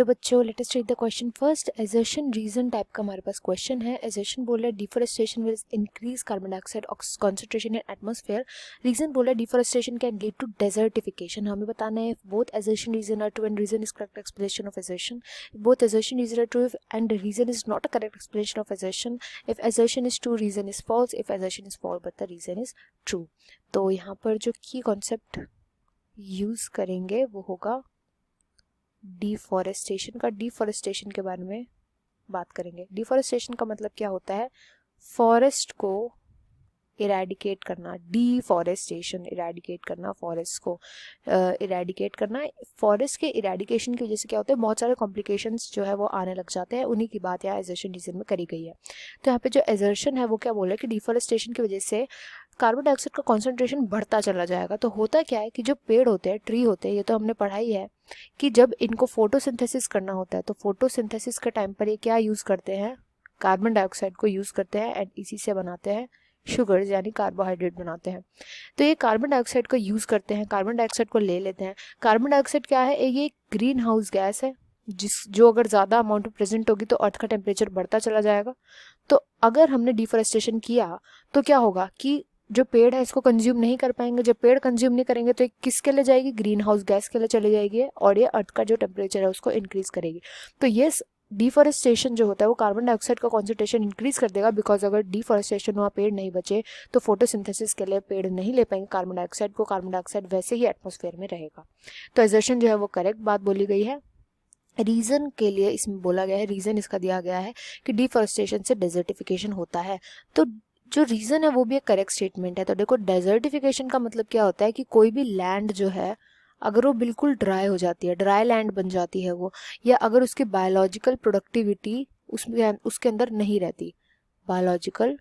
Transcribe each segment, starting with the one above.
Hello बच्चों, let us read the question first. Assertion reason type का हमारे पास क्वेश्चन है। एजर्शन बोल रहा है deforestation will increase carbon dioxide concentration in atmosphere. Reason बोल रहा है deforestation can lead to desertification. हमें बताना है both assertion reason are true and reason is correct explanation of assertion. Both assertion reason are true and reason is not a correct explanation of assertion. If assertion is true reason is false, if assertion is false but the reason is true. तो यहाँ पर जो की concept use करेंगे वो होगा deforestation का। Deforestation के बारे में बात करेंगे। डिफॉरेस्टेशन का मतलब क्या होता है? फॉरेस्ट को इरेडिकेट करना। डिफॉरेस्टेशन इरेडिकेट करना, फॉरेस्ट को इरेडिकेट करना। फॉरेस्ट के इरेडिकेशन की वजह से क्या होता है, बहुत सारे कॉम्प्लिकेशंस जो है वो आने लग जाते हैं। उन्हीं की बात यहाँ एजर्शन रीजन में करी गई है। तो यहाँ पे जो एजर्शन है वो क्या बोल रहा है कि डिफॉरेस्टेशन की वजह से कार्बन डाइऑक्साइड का कॉन्सेंट्रेशन बढ़ता चला जाएगा। तो होता क्या है कि जो पेड़ होते हैं, ट्री होते हैं, ये तो हमने पढ़ाई है कि जब इनको फोटोसिंथेसिस करना होता है तो फोटोसिंथेसिस के टाइम पर ये क्या यूज़ करते हैं? कार्बन डाइऑक्साइड को यूज़ करते हैं एंड इसी से बनाते हैं शुगर्स यानी कार्बोहाइड्रेट बनाते हैं। तो ये कार्बन डाइऑक्साइड को यूज़ करते हैं, कार्बन डाइऑक्साइड को ले लेते हैं। कार्बन डाइऑक्साइड क्या है? ये एक ग्रीन हाउस गैस है जो अगर ज़्यादा अमाउंट में प्रेजेंट होगी तो अर्थ का टेम्परेचर बढ़ता चला जाएगा। तो अगर हमने डिफॉरेस्टेशन किया तो क्या होगा कि जो पेड़ है इसको कंज्यूम नहीं कर पाएंगे। जब पेड़ कंज्यूम नहीं करेंगे तो ये किसके लिए जाएगी? ग्रीन हाउस गैस के लिए चली जाएगी और ये अर्थ का जो टेम्परेचर है उसको इंक्रीज करेगी। तो ये डिफॉरेस्टेशन जो होता है वो कार्बन डाइऑक्साइड का कॉन्सेंट्रेशन इंक्रीज कर देगा। बिकॉज अगर डिफॉरेस्टेशन हुआ, पेड़ नहीं बचे, तो फोटोसिंथेसिस के लिए पेड़ नहीं ले पाएंगे कार्बन डाइऑक्साइड को। कार्बन डाइऑक्साइड वैसे ही एटमॉस्फेयर में रहेगा। तो एजर्शन जो है वो करेक्ट बात बोली गई है। रीजन के लिए इसमें बोला गया है, रीजन इसका दिया गया है कि डिफॉरेस्टेशन से डेजर्टिफिकेशन होता है। तो जो रीजन है वो भी एक करेक्ट स्टेटमेंट है। तो देखो, डेजर्टिफिकेशन का मतलब क्या होता है कि कोई भी लैंड जो है अगर वो बिल्कुल ड्राई हो जाती है, ड्राई लैंड बन जाती है वो, या अगर उसकी बायोलॉजिकल प्रोडक्टिविटी उसके अंदर नहीं रहती, बायोलॉजिकल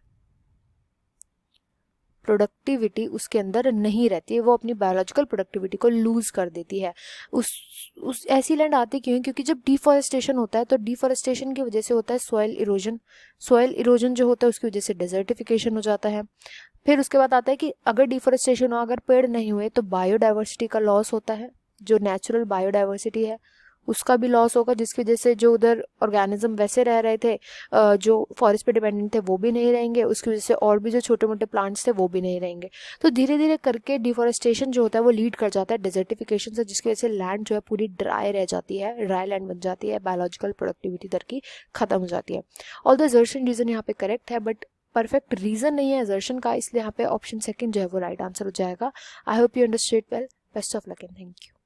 प्रोडक्टिविटी उसके अंदर नहीं रहती है, वो अपनी बायोलॉजिकल प्रोडक्टिविटी को लूज कर देती है। उस ऐसी लैंड आती क्यों है? क्योंकि जब डिफॉरेस्टेशन होता है तो डिफॉरेस्टेशन की वजह से होता है सॉइल इरोजन। सॉइल इरोजन जो होता है उसकी वजह से डेजर्टिफिकेशन हो जाता है। फिर उसके बाद आता है कि अगर डिफॉरेस्टेशन हो, अगर पेड़ नहीं हुए तो बायोडाइवर्सिटी का लॉस होता है। जो नेचुरल बायोडाइवर्सिटी है उसका भी लॉस होगा, जिसकी वजह से जो उधर ऑर्गेनिज्म वैसे रह रहे थे, जो फॉरेस्ट पे डिपेंडेंट थे, वो भी नहीं रहेंगे। उसकी वजह से और भी जो छोटे मोटे प्लांट्स थे वो भी नहीं रहेंगे। तो धीरे धीरे करके डिफॉरेस्टेशन जो होता है वो लीड कर जाता है डेजर्टिफिकेशन से, जिसकी वजह से लैंड जो है पूरी ड्राई रह जाती है, ड्राई लैंड बन जाती है, बायोलॉजिकल प्रोडक्टिविटी दर की खत्म हो जाती है। ऑल्दो एजर्शन रीजन यहाँ पे करेक्ट है बट परफेक्ट रीजन नहीं है एजर्शन का, इसलिए यहाँ पे ऑप्शन सेकंड जो है वो राइट आंसर हो जाएगा। I hope you understood well. Best of luck and thank you.